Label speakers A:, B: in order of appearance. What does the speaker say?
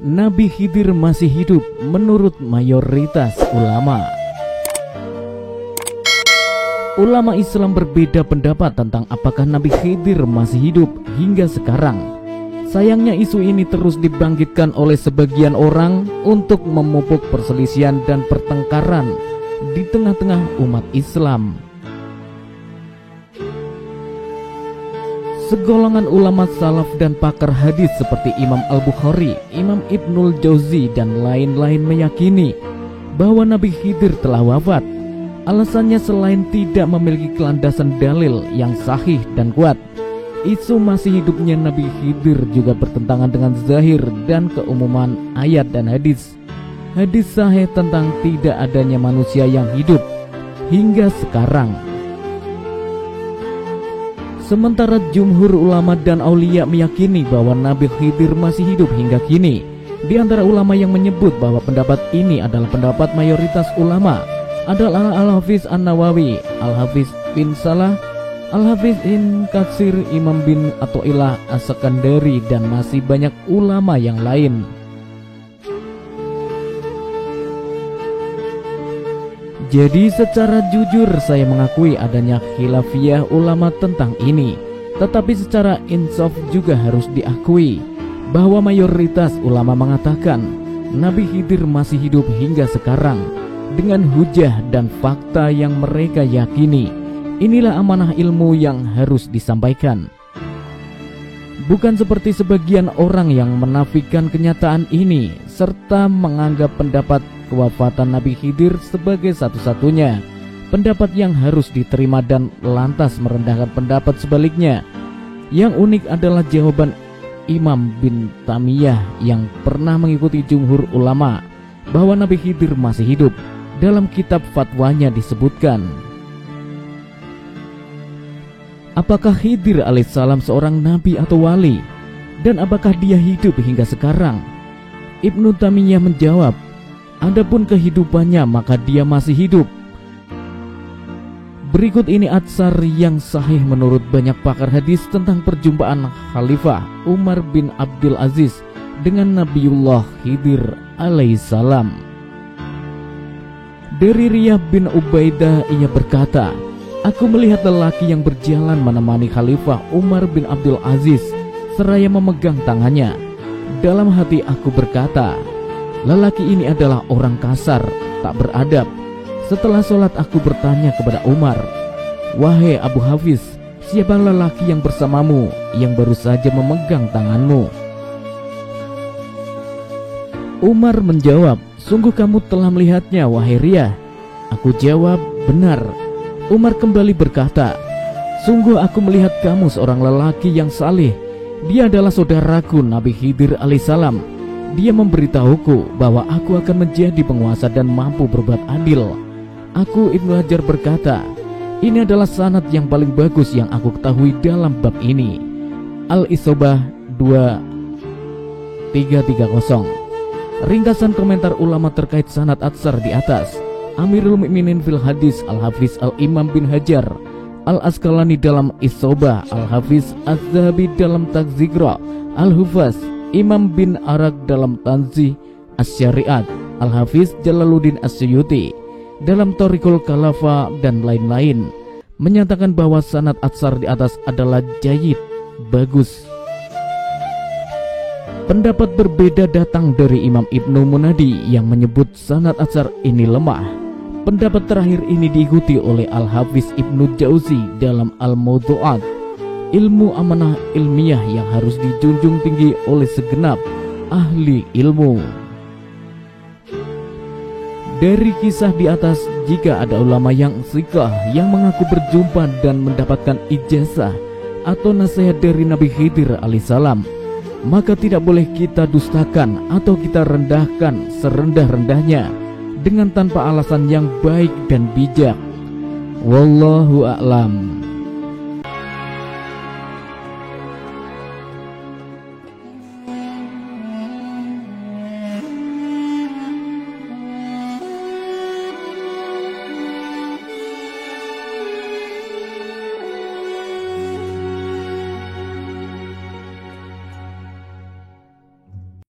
A: Nabi Khidir masih hidup menurut mayoritas ulama. Ulama Islam berbeda pendapat tentang apakah Nabi Khidir masih hidup hingga sekarang. Sayangnya isu ini terus dibangkitkan oleh sebagian orang untuk memupuk perselisihan dan pertengkaran di tengah-tengah umat Islam. Segolongan ulama salaf dan pakar hadis seperti Imam Al-Bukhari, Imam Ibnul Jauzi dan lain-lain meyakini bahwa Nabi Khidir telah wafat. Alasannya selain tidak memiliki landasan dalil yang sahih dan kuat, isu masih hidupnya Nabi Khidir juga bertentangan dengan zahir dan keumuman ayat dan hadis. Hadis sahih tentang tidak adanya manusia yang hidup hingga sekarang. Sementara jumhur ulama dan aulia meyakini bahwa Nabi Khidir masih hidup hingga kini. Di antara ulama yang menyebut bahwa pendapat ini adalah pendapat mayoritas ulama adalah Al-Hafiz An-Nawawi, Al-Hafiz bin Salah, Al-Hafiz bin Katsir, Imam bin Athaillah As-Sakandari, dan masih banyak ulama yang lain. Jadi secara jujur saya mengakui adanya khilafiyah ulama tentang ini. Tetapi secara insaf juga harus diakui bahwa mayoritas ulama mengatakan Nabi Khidir masih hidup hingga sekarang dengan hujah dan fakta yang mereka yakini. Inilah amanah ilmu yang harus disampaikan. Bukan seperti sebagian orang yang menafikan kenyataan ini serta menganggap pendapat kewafatan Nabi Khidir sebagai satu-satunya pendapat yang harus diterima dan lantas merendahkan pendapat sebaliknya. Yang unik adalah jawaban Imam bin Taimiyah yang pernah mengikuti jumhur ulama bahwa Nabi Khidir masih hidup. Dalam kitab fatwanya disebutkan, apakah Khidir alaihissalam seorang nabi atau wali? Dan apakah dia hidup hingga sekarang? Ibnu Taimiyah menjawab, adapun kehidupannya maka dia masih hidup. Berikut ini atsar yang sahih menurut banyak pakar hadis tentang perjumpaan Khalifah Umar bin Abdul Aziz dengan Nabiullah Khidir alaihissalam. Dari Riyah bin Ubaidah ia berkata, aku melihat lelaki yang berjalan menemani Khalifah Umar bin Abdul Aziz seraya memegang tangannya. Dalam hati aku berkata, lelaki ini adalah orang kasar, tak beradab. Setelah sholat aku bertanya kepada Umar, wahai Abu Hafiz, siapa lelaki yang bersamamu yang baru saja memegang tanganmu? Umar menjawab, sungguh kamu telah melihatnya wahai Riyah. Aku jawab, benar. Umar kembali berkata, sungguh aku melihat kamu seorang lelaki yang saleh. Dia adalah saudaraku Nabi Khidir alaihissalam. Dia memberitahuku bahwa aku akan menjadi penguasa dan mampu berbuat adil. Aku Ibnu Hajar berkata, ini adalah sanad yang paling bagus yang aku ketahui dalam bab ini. Al-Isobah 2330. Ringkasan komentar ulama terkait sanad atsar di atas. Amirul Mukminin fil Hadis Al-Hafiz Al-Imam bin Hajar Al-Asqalani dalam Isobah, Al-Hafiz Az-Zahabi dalam Tagzigra, Al-Hufaz Imam bin Araq dalam Tanzih As-Syariat, Al-Hafiz Jalaluddin As-Suyuti dalam Thariqul Khalafa dan lain-lain menyatakan bahwa sanad atsar di atas adalah jayyid, bagus. Pendapat berbeda datang dari Imam Ibnu Munadi yang menyebut sanad atsar ini lemah. Pendapat terakhir ini diikuti oleh Al-Hafiz Ibnu Jauzi dalam Al-Mawdu'at, ilmu amanah ilmiah yang harus dijunjung tinggi oleh segenap ahli ilmu. Dari kisah di atas, jika ada ulama yang thiqah yang mengaku berjumpa dan mendapatkan ijazah atau nasihat dari Nabi Khidir alaihissalam, maka tidak boleh kita dustakan atau kita rendahkan serendah-rendahnya dengan tanpa alasan yang baik dan bijak. Wallahu a'lam.